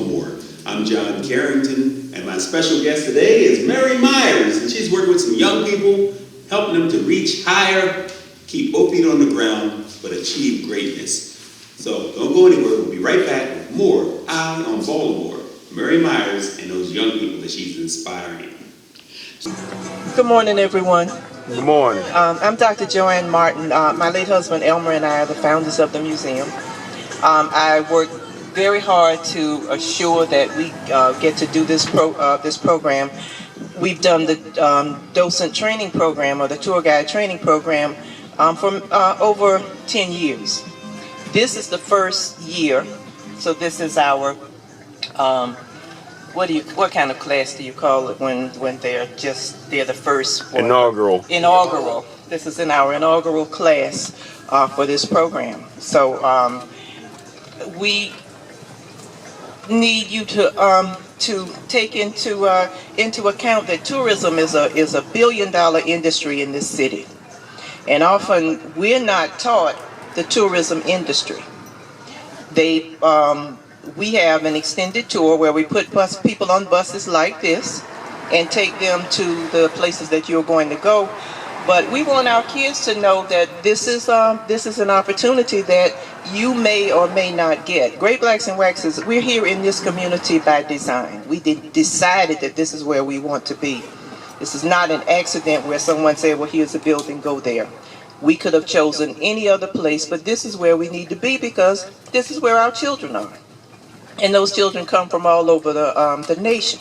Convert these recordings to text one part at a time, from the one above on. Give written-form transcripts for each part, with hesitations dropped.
Baltimore. I'm John Carrington, and my special guest today is Mary Myers, and she's working with some young people, helping them to reach higher, keep both feet on the ground, but achieve greatness. So don't go anywhere. We'll be right back with more Eye on Baltimore. Mary Myers and those young people that she's inspiring. Good morning, everyone. Good morning. I'm Dr. Joanne Martin. My late husband Elmer and I are the founders of the museum. I work very hard to assure that we get to do this program. We've done the docent training program, or the tour guide training program, for over 10 years. This is the first year, so this is our what kind of class do you call it when they're the first one? Inaugural. This is in our inaugural class for this program. So we need you to take into account that tourism is a billion-dollar industry in this city, and often we're not taught the tourism industry. We have an extended tour where we put people on buses like this and take them to the places that you're going to go. But we want our kids to know that this is an opportunity that you may or may not get. Great Blacks and Waxes, we're here in this community by design. We decided that this is where we want to be. This is not an accident where someone said, well, here's a building, go there. We could have chosen any other place, but this is where we need to be because this is where our children are. And those children come from all over the nation.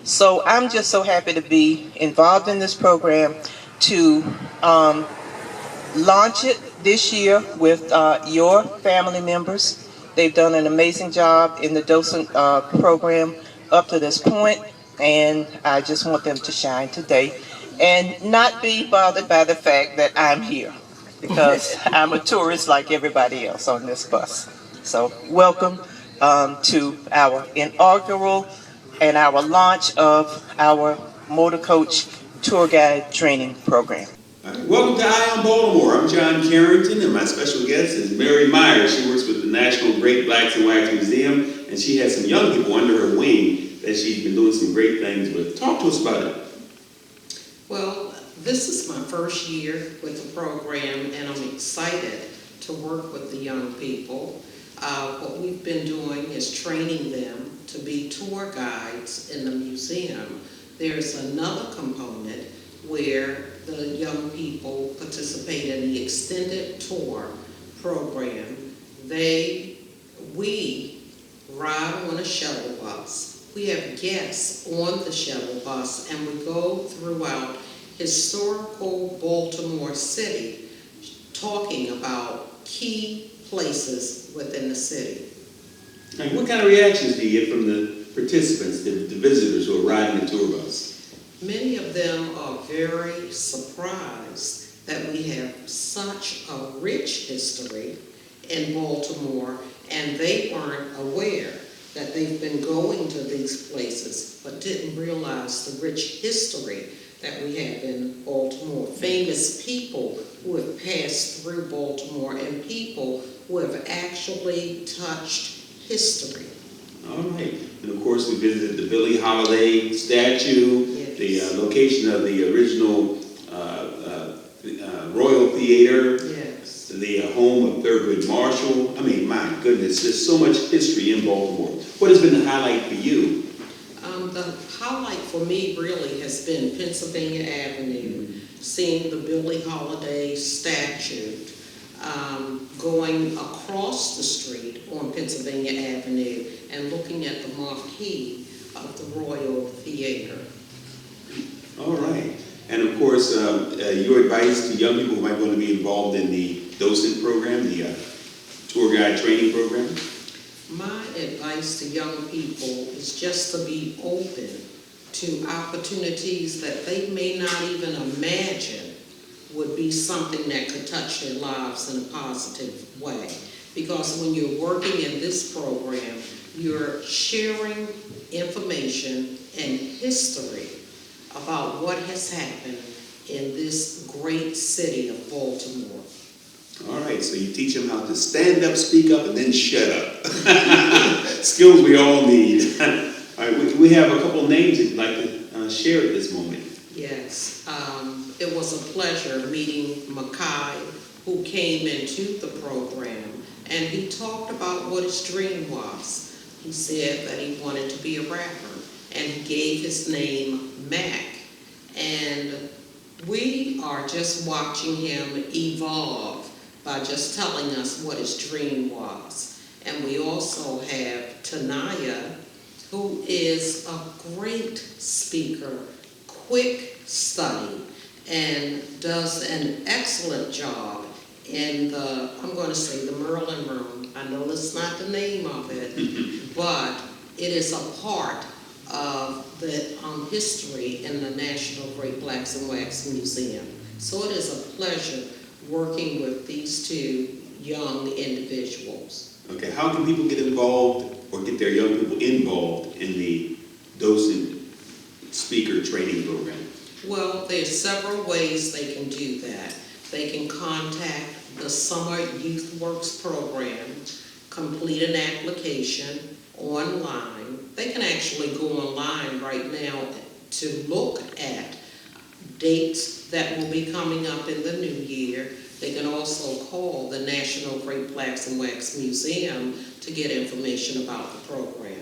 So I'm just so happy to be involved in this program, to launch it this year with your family members. They've done an amazing job in the docent program up to this point, and I just want them to shine today and not be bothered by the fact that I'm here, because I'm a tourist like everybody else on this bus. So welcome to our inaugural and our launch of our Motor Coach Tour Guide Training Program. Welcome to Eye on Baltimore. I'm John Carrington, and my special guest is Mary Myers. She works with the National Great Blacks and Whites Museum, and she has some young people under her wing that she's been doing some great things with. Talk to us about it. Well, this is my first year with the program, and I'm excited to work with the young people. What we've been doing is training them to be tour guides in the museum. There's another component where the young people participate in the extended tour program. We ride on a shuttle bus. We have guests on the shuttle bus, and we go throughout historical Baltimore City talking about key places within the city. And what kind of reactions do you get from the participants, the visitors who are riding the tour bus? Many of them are very surprised that we have such a rich history in Baltimore, and they weren't aware that they've been going to these places but didn't realize the rich history that we have in Baltimore. Famous people who have passed through Baltimore and people who have actually touched history. All right. And of course, we visited the Billie Holiday statue, yes. The location of the original Royal Theater, yes. The home of Thurgood Marshall. I mean, my goodness, there's so much history in Baltimore. What has been the highlight for you? The highlight for me really has been Pennsylvania Avenue, seeing the Billie Holiday statue, going across the street on Pennsylvania Avenue and looking at the marquee of the Royal Theater. All right. And of course, your advice to young people who might want to be involved in the docent program, the tour guide training program? My advice to young people is just to be open to opportunities that they may not even imagine would be something that could touch their lives in a positive way. Because when you're working in this program, you're sharing information and history about what has happened in this great city of Baltimore. All right, so you teach them how to stand up, speak up, and then shut up. skills we all need. All right, we have a couple names that you'd like to share at this moment. Yes, it was a pleasure meeting Makai, who came into the program, and he talked about what his dream was. He said that he wanted to be a rapper, and he gave his name Mac. And we are just watching him evolve by just telling us what his dream was. And we also have Tanaya, who is a great speaker, quick study, and does an excellent job in the, I'm going to say the Merlin Room. I know that's not the name of it, but it is a part of the history in the National Great Blacks in Wax Museum. So it is a pleasure working with these two young individuals. Okay, how can people get involved or get their young people involved in the docent speaker training program? Well, there's several ways they can do that. They can contact the Summer Youth Works program, complete an application online. They can actually go online right now to look at dates that will be coming up in the new year. They can also call the National Great Blacks in Wax Museum to get information about the program.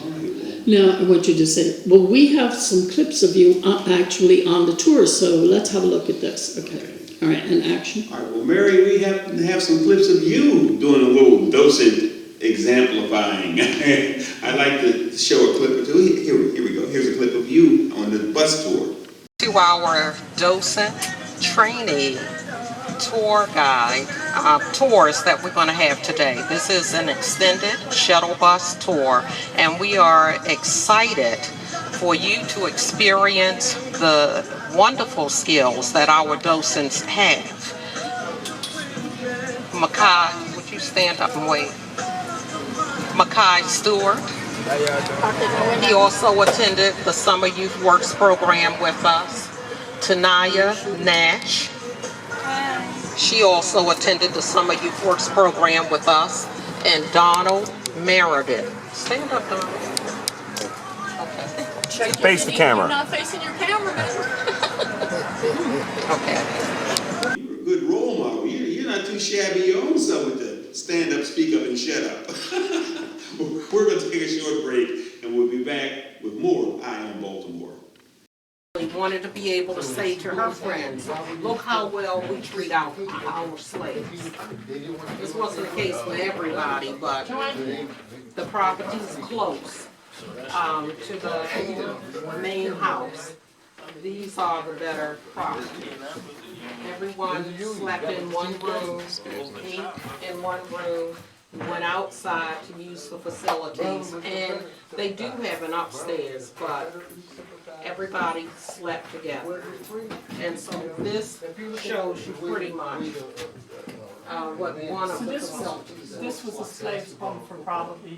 All right, well. Now, I want you to say, well, we have some clips of you actually on the tour, so let's have a look at this. Okay. All right, and action. All right, well, Mary, we happen to have some clips of you doing a little docent exemplifying. I'd like to show a clip or two. Here we go. Here's a clip of you on the bus tour. To our docent trainee tour guide tours that we're going to have today. This is an extended shuttle bus tour, and we are excited for you to experience the wonderful skills that our docents have. Makai, would you stand up and wave? Makai Stewart. He also attended the Summer Youth Works program with us. Tanaya Nash. She also attended the Summer Youth Works program with us. And Donald Meredith. Stand up, Donald. Okay. Face the camera. You're not facing your camera. Okay. You're a good role model. You're not too shabby your own self with the stand up, speak up, and shut up. We're going to take a short break, and we'll be back with more Eye on Baltimore. We wanted to be able to say to her friends, look how well we treat our slaves. This wasn't the case for everybody, but the property's close to the main house. These are the better property. Everyone slept in one room, ate in one room, went outside to use the facilities, and they do have an upstairs, but everybody slept together. And so this shows you pretty much what one of the facilities. This was a slave's home for probably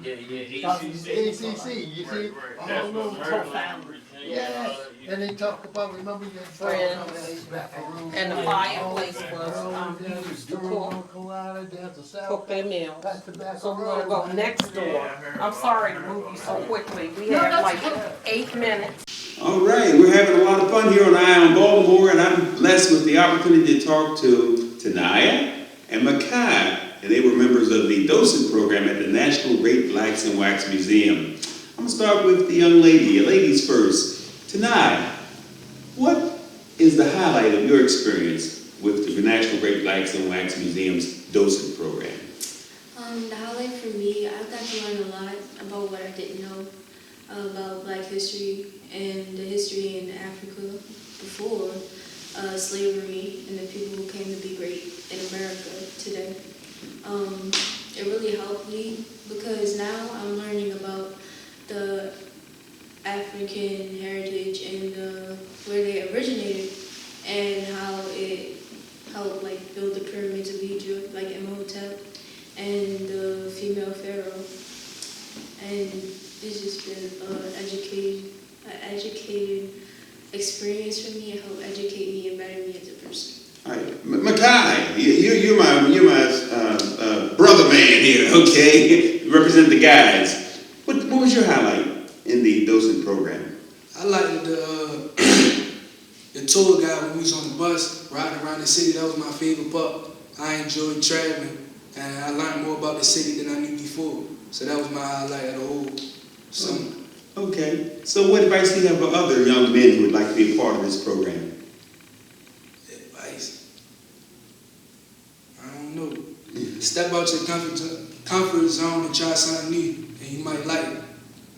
dozens. ACC, you see? All those whole families. Yeah, and they talk about, remember your Friends. And the fireplace was used to cook their meals. So we're gonna go next door. I'm sorry to move you so quickly. We have like 8 minutes. All right, we're having a lot of fun here on Eye on Baltimore, and I'm blessed with the opportunity to talk to Tanaya and Makai, and they were members of the docent program at the National Great Blacks in Wax Museum. I'm going to start with the young lady. Ladies first. Tanaya, what is the highlight of your experience with the National Great Blacks in Wax Museum's docent program? The highlight for me, I got to learn a lot about what I didn't know about Black history and the history in Africa before slavery and the people who came to be great in America today. It really helped me because now I'm learning about the African heritage and where they originated and how it helped like build the pyramids of Egypt, like Imhotep and the female pharaoh. And it's just been an educated experience for me. It helped educate me and better me as a person. All right, Makai, you're my brother man here, okay? you represent the guys. What was your highlight in the docent program? I liked the tour guide when we was on the bus riding around the city. That was my favorite part. I enjoyed traveling, and I learned more about the city than I knew before. So that was my highlight of the whole summer. Okay. So what advice do you have for other young men who would like to be a part of this program? Advice? I don't know. Step out your comfort zone and try something new, and you might like it.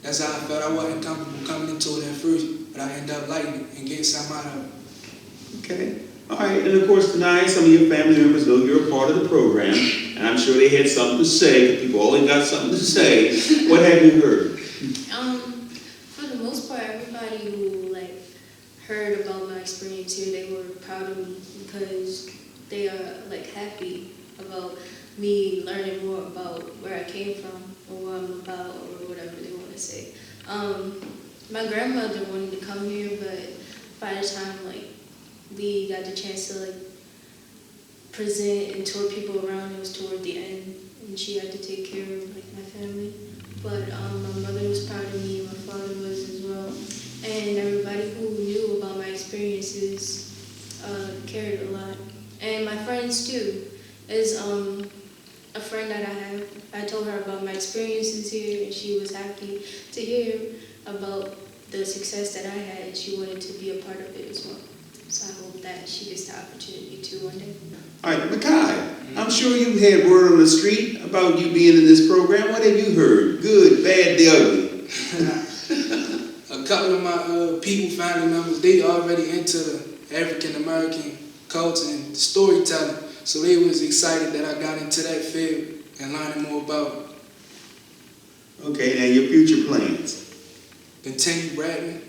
That's how I felt. I wasn't comfortable coming into it at first, but I ended up liking it and getting something out of it. Okay. All right. And of course, tonight, some of your family members know you're a part of the program, and I'm sure they had something to say, because people always got something to say. What have you heard? For the most part, everybody who heard about my experience here, they were proud of me because they are happy about me learning more about where I came from or what I'm about or whatever they want to say. My grandmother wanted to come here, but by the time we got the chance to present and tour people around, it was toward the end, and she had to take care of my family. But my mother was proud of me, my father was as well, and everybody who knew about my experiences cared a lot, and my friends too. There's a friend that I have. I told her about my experiences here, and she was happy to hear about the success that I had, and she wanted to be a part of it as well. So I hope that she gets the opportunity to one day. All right, Makai, I'm sure you've had word on the street about you being in this program. What have you heard? Good, bad, the ugly? A couple of my people, family members, they already into the African American culture and storytelling, so they was excited that I got into that field and learning more about it. Okay, now your future plans. Continue rapping,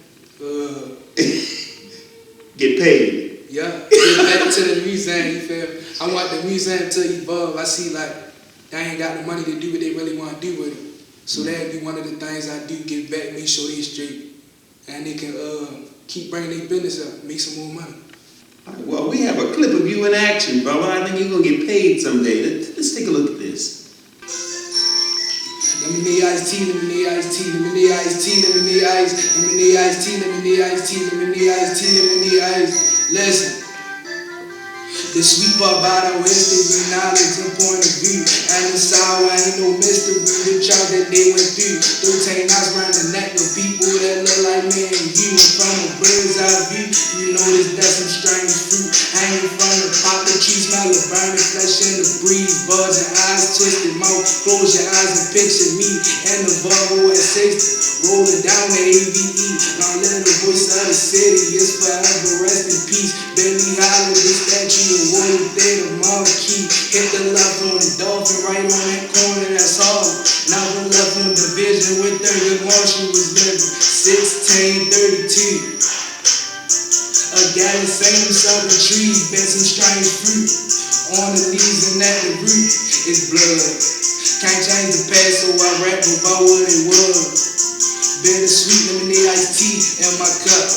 Get paid. yeah, get back to the museum, you feel me? I want the museum to evolve. I see they ain't got the money to do what they really want to do with it. So that'd be one of the things I do, get back, make sure they straight, and they can keep bringing their business up, make some more money. All right, well, we have a clip of you in action, brother. I think you're going to get paid someday. Let's take a look at this. Lemonade iced tea, lemonade iced tea, lemonade iced tea, lemonade iced, lemonade iced tea, lemonade iced tea, lemonade iced tea, lemonade iced. Listen. The sweet part about our history, knowledge and point of view. And the sour ain't no mystery, the child that they went through. 13 hours round the neck of people that look like me and you. And from a bird's eye view, you notice that's some strange fruit. Hanging from the poplar tree, smell of burning flesh in the breeze. Buds and eyes, twisted mouth, close your eyes and picture me. And the Volvo at 60, rolling down the AVE. Now let the voice of the city, it's forever rest in peace. Benny Holiday statue. One day the marquee, hit the left on the dolphin, right on that corner, that's all. Now the left on division with 30 Marshall was living, 1632. A gallon same southern trees, been some strange fruit. On the leaves and at the root is blood. Can't change the past, so I rap about what it was. Bittersweet lemonade iced tea in my cup.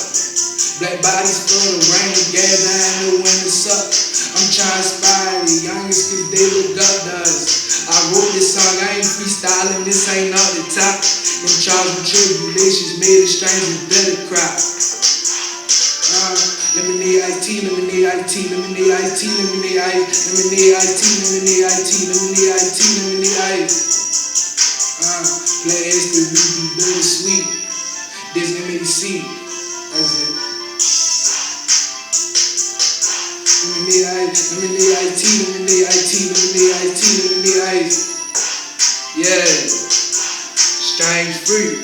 Black bodies full of rain, gather and the wind is up. I'm trying to inspire the youngest cause they look up to us. I wrote this song, I ain't freestyling, this ain't off the top. Them trials and tribulations made a strange and better crop. Lemonade iced tea, lemonade iced tea, lemonade iced tea, lemonade iced, lemonade iced tea, lemonade iced tea, lemonade iced tea, lemonade iced. Black history, we be bittersweet. This MAC, that's it. Lemonade iced tea, lemonade iced tea, lemonade iced tea, lemonade iced. Yeah, strange fruit.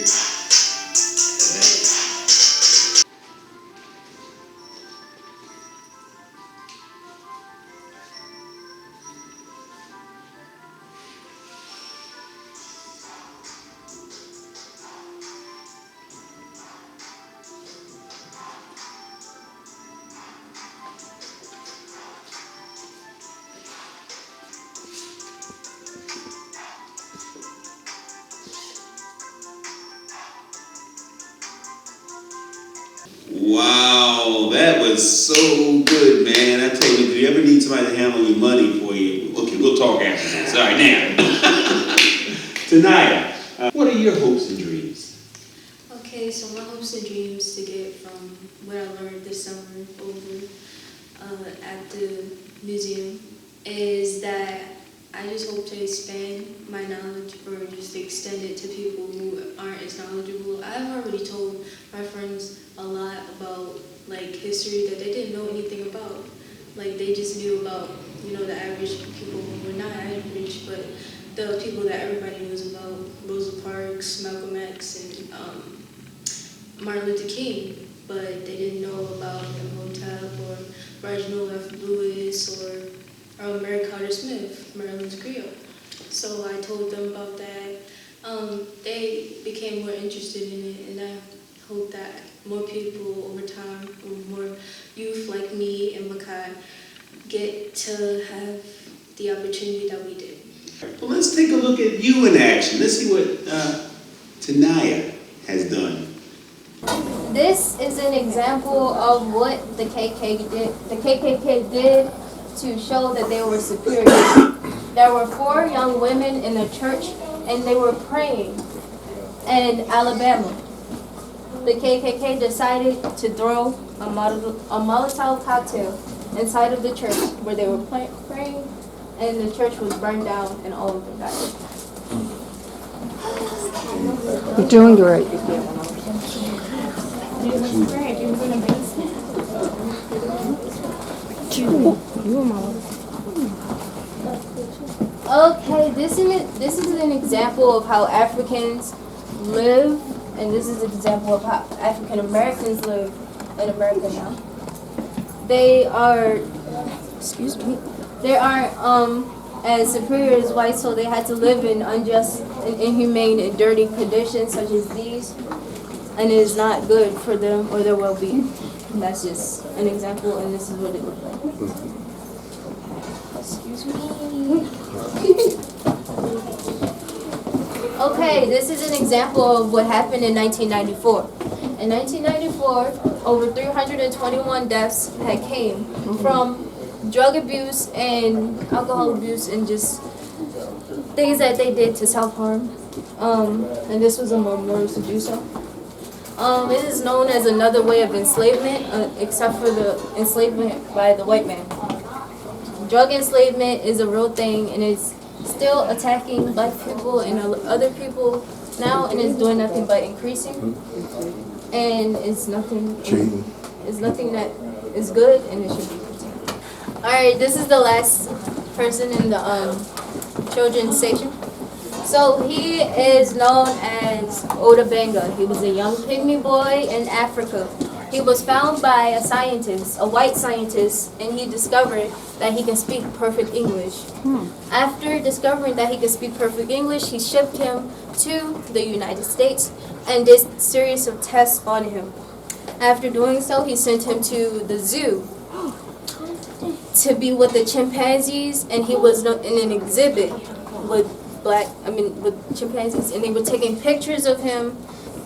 Wow, that was so good, man. I tell you, if you ever need somebody to handle your money for you, okay, we'll talk after this. All right, now. Tanaya, what are your hopes and dreams? Okay, so my hopes and dreams to get from what I learned this summer over at the museum is that I just hope to expand my knowledge or just extend it to people who aren't as knowledgeable. I've already told my friends a lot about like history that they didn't know anything about. Like they just knew about, the average people who were not average, but the people that everybody knows about, Rosa Parks, Malcolm X, and Martin Luther King, but they didn't know about Imhotep or Reginald F. Lewis or Mary Carter Smith, Maryland's Creole. So I told them about that. They became more interested in it, and I hope that more people over time, or more youth like me and Makai, get to have the opportunity that we did. Well, let's take a look at you in action. Let's see what Tanaya has done. This is an example of what the KKK did to show that they were superior. There were 4 young women in a church, and they were praying in Alabama. The KKK decided to throw a Molotov cocktail inside of the church where they were praying, and the church was burned down, and all of them died. You're doing great. Okay, this is an example of how Africans live, and this is an example of how African Americans live in America now. They aren't as superior as whites, so they had to live in unjust and inhumane and dirty conditions such as these, and it is not good for them or their well-being. And that's just an example, and this is what it looked like. Excuse me. Okay, this is an example of what happened in 1994. In 1994, over 321 deaths had came from drug abuse and alcohol abuse and just things that they did to self-harm. And this was a memorial to do so. It is known as another way of enslavement, except for the enslavement by the white man. Drug enslavement is a real thing, and it's still attacking black people and other people now, and it's doing nothing but increasing. And it's nothing that is good, and it should be continued. All right, this is the last person in the children's section. So he is known as Oda Benga. He was a young pygmy boy in Africa. He was found by a scientist, a white scientist, and he discovered that he can speak perfect English. After discovering that he could speak perfect English, he shipped him to the United States and did a series of tests on him. After doing so, he sent him to the zoo to be with the chimpanzees, and he was in an exhibit with chimpanzees, and they were taking pictures of him,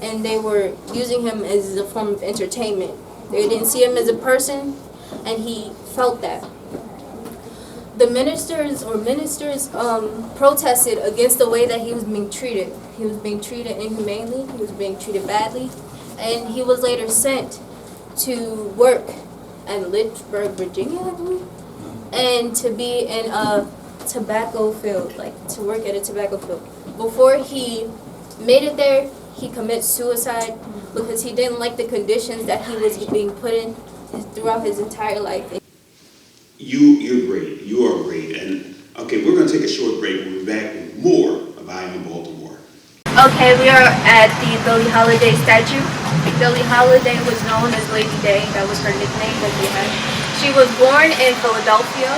and they were using him as a form of entertainment. They didn't see him as a person, and he felt that. The ministers protested against the way that he was being treated. He was being treated inhumanely, he was being treated badly, and he was later sent to work in Lynchburg, Virginia, I believe, and to be in a tobacco field, to work at a tobacco field. Before he made it there, he committed suicide because he didn't like the conditions that he was being put in throughout his entire life. You're great. You are great. And okay, we're going to take a short break. We'll be back with more of I Am Baltimore. Okay, we are at the Billie Holiday statue. Billie Holiday was known as Lady Day. That was her nickname that they had. She was born in Philadelphia,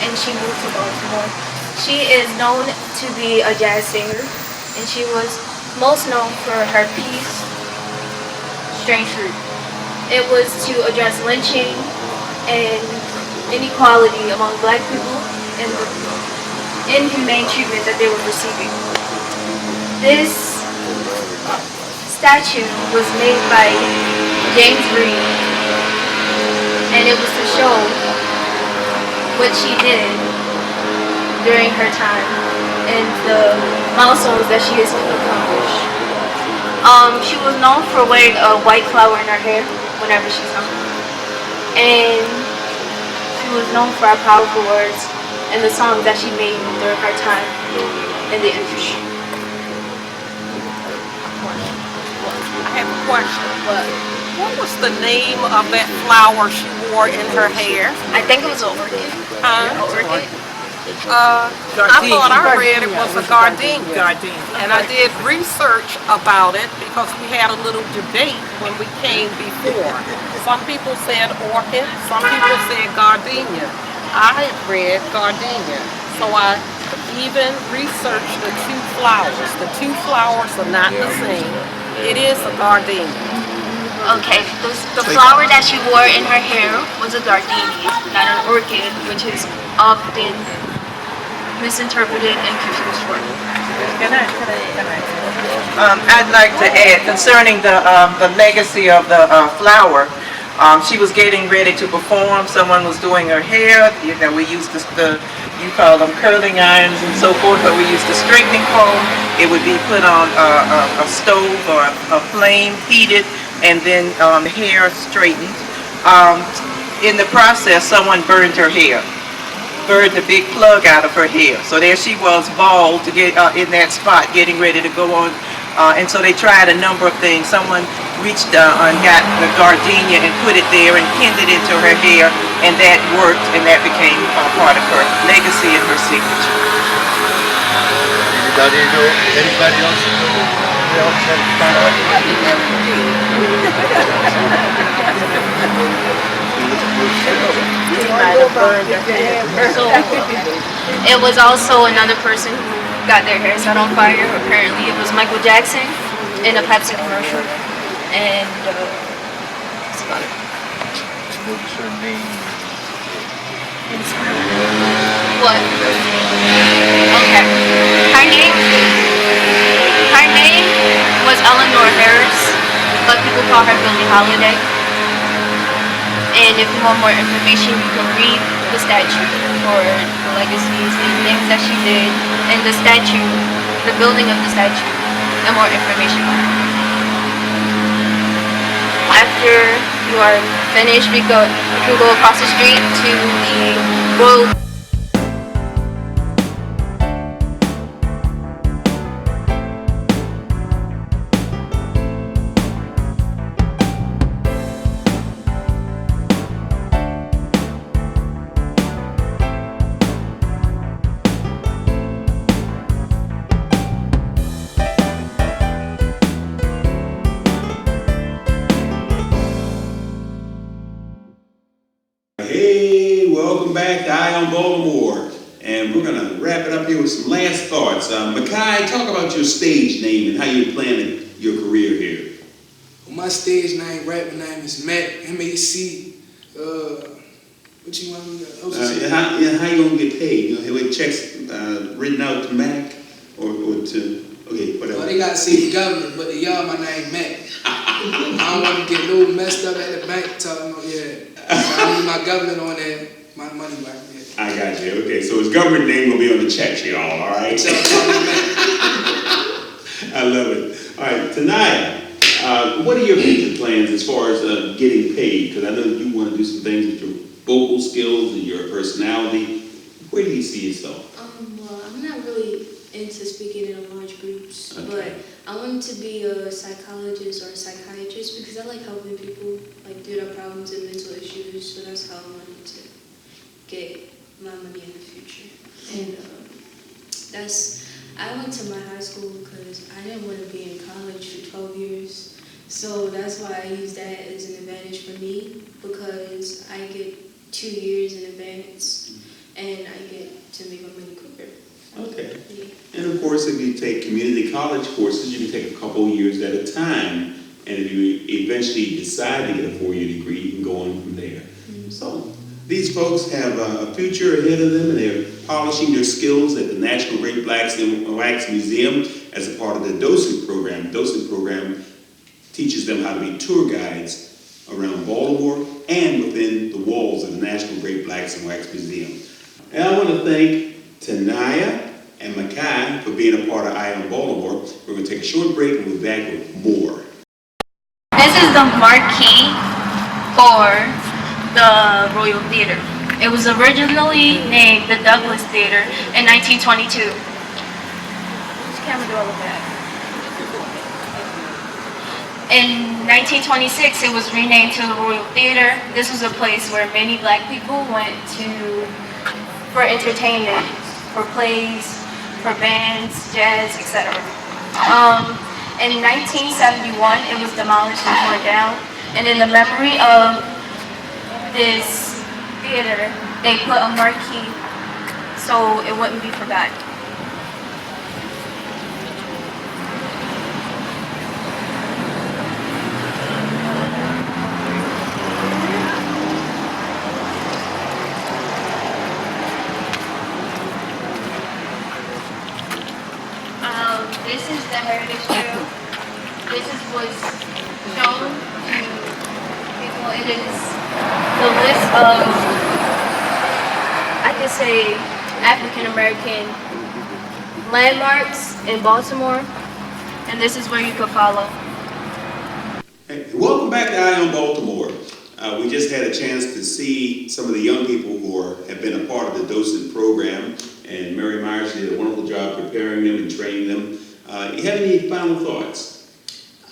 and she moved to Baltimore. She is known to be a jazz singer, and she was most known for her piece, Strange Fruit. It was to address lynching and inequality among black people and the inhumane treatment that they were receiving. This statue was made by James Reed, and it was to show what she did during her time. and the milestones that she has accomplished. She was known for wearing a white flower in her hair whenever she's home. And she was known for her powerful words and the songs that she made during her time in the industry. I have a question. What was the name of that flower she wore in her hair? I think it was an orchid. Orchid. I thought I read it was a gardenia. And I did research about it because we had a little debate when we came before. Some people said orchid, some people said gardenia. I had read gardenia. So I even researched the two flowers. The two flowers are not the same. It is a gardenia. Okay, the flower that she wore in her hair was a gardenia, not an orchid, which is often misinterpreted and confused for. I'd like to add concerning the legacy of the flower. She was getting ready to perform. Someone was doing her hair. You know, we used you call them curling irons and so forth, but we used the straightening comb. It would be put on a stove or a flame, heated, and then the hair straightened. In the process, someone burned her hair. Burned the big plug out of her hair. So there she was, bald, to get in that spot, getting ready to go on. And so they tried a number of things. Someone reached and got the gardenia and put it there and pinned it into her hair, and that worked, and that became part of her legacy and her signature. Anybody else So it was also another person who got their hair set on fire. Apparently, it was Michael Jackson in a Pepsi commercial, and that's about it. What's her name? What? Okay. Her name was Eleanor Harris, but people call her Billie Holiday. And if you want more information, you can read the statue for the legacies and things that she did, and the statue, the building of the statue, and more information on it. After you are finished, you can go across the street to the road. Hey, welcome back to Eye on Baltimore. And we're going to wrap it up here with some last thoughts. Makai, talk about your stage name and how you're planning your career here. Well, my stage name, rapper name is Mac, M-A-C. What you want me to How you going to get paid? You know, with checks written out to Mac or to, okay, whatever. Well, they got to see the government, but y'all my name Mac. I don't want to get no messed up at the bank talking about, I need my government on there, my money back there. I got you. Okay, so his government name will be on the checks, y'all, all right? I love it. All right, Tanaya, what are your future plans as far as getting paid? Because I know you want to do some things with your vocal skills and your personality. Where do you see yourself? Well, I'm not really into speaking in large groups, Okay. but I wanted to be a psychologist or a psychiatrist because I like helping people like through their problems and mental issues. So that's how I wanted to get my money in the future. And I went to my high school because I didn't want to be in college for 12 years. So that's why I use that as an advantage for me because I get 2 years in advance and I get to make my money quicker. Okay. Yeah. And of course, if you take community college courses, you can take a couple years at a time. And if you eventually decide to get a 4-year degree, you can go on from there. Mm-hmm. So these folks have a future ahead of them, and they're polishing their skills at the National Great Blacks and Wax Museum as a part of the DOCENT program. The DOCENT program teaches them how to be tour guides around Baltimore and within the walls of the National Great Blacks and Wax Museum. And I want to thank Tanaya and Mackay for being a part of Eye on Baltimore. We're going to take a short break and we'll be back with more. This is the marquee for the Royal Theater. It was originally named the Douglas Theater in 1922. Which camera do I look at? In 1926, it was renamed to the Royal Theater. This was a place where many black people went to for entertainment, for plays, for bands, jazz, etc. In 1971, it was demolished and torn down. And in the memory of this theater, they put a marquee so it wouldn't be forgotten. This is the Heritage Trail. This is what's shown to people. It is the list of, I could say, African American landmarks in Baltimore, and this is where you could follow. Hey, welcome back to Eye on Baltimore. We just had a chance to see some of the young people who have been a part of the docent program, and Mary Myers did a wonderful job preparing them and training them. You have any final thoughts?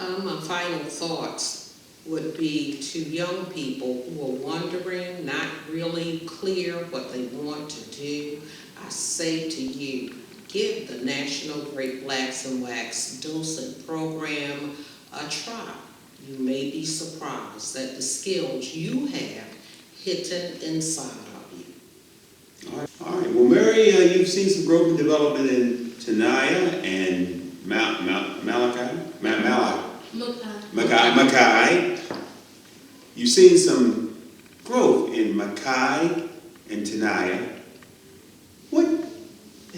My final thoughts would be to young people who are wondering, not really clear what they want to do. I say to you, give the National Great Blacks in Wax docent program a try. You may be surprised at the skills you have hidden inside of you. All right. Well, Mary, you've seen some growth and development in Tenaya and Mackay. You've seen some growth in Mackay and Tenaya. What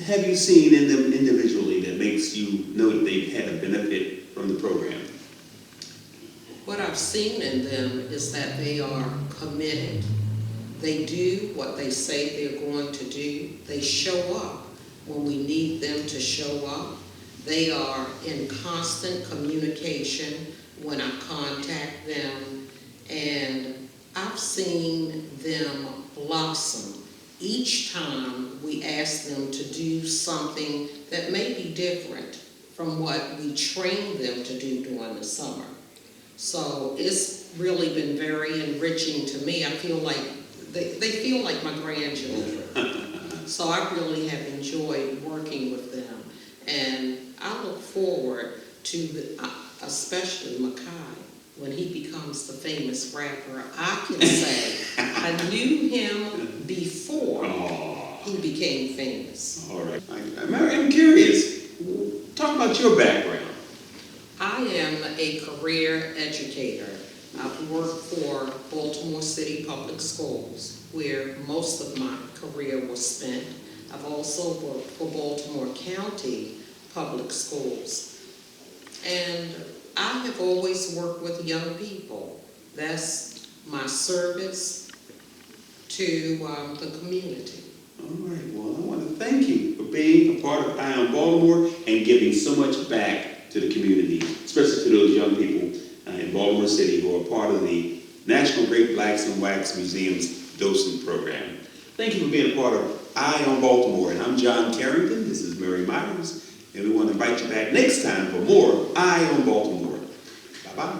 have you seen in them individually that makes you know that they've had a benefit from the program? What I've seen in them is that they are committed. They do what they say they're going to do. They show up when we need them to show up. They are in constant communication when I contact them, and I've seen them blossom each time we ask them to do something that may be different from what we train them to do during the summer. So it's really been very enriching to me. I feel like they feel like my grandchildren. So I really have enjoyed working with them. And I look forward to, especially Mackay, when he becomes the famous rapper. I can say I knew him before he became famous. All right. Mary, I'm curious. Talk about your background. I am a career educator. I've worked for Baltimore City Public Schools, where most of my career was spent. I've also worked for Baltimore County Public Schools. And I have always worked with young people. That's my service to the community. All right. Well, I want to thank you for being a part of Eye on Baltimore and giving so much back to the community, especially to those young people in Baltimore City who are part of the National Great Blacks in Wax Museum's docent program. Thank you for being a part of Eye on Baltimore. And I'm John Carrington. This is Mary Myers. And we want to invite you back next time for more Eye on Baltimore. Bye-bye.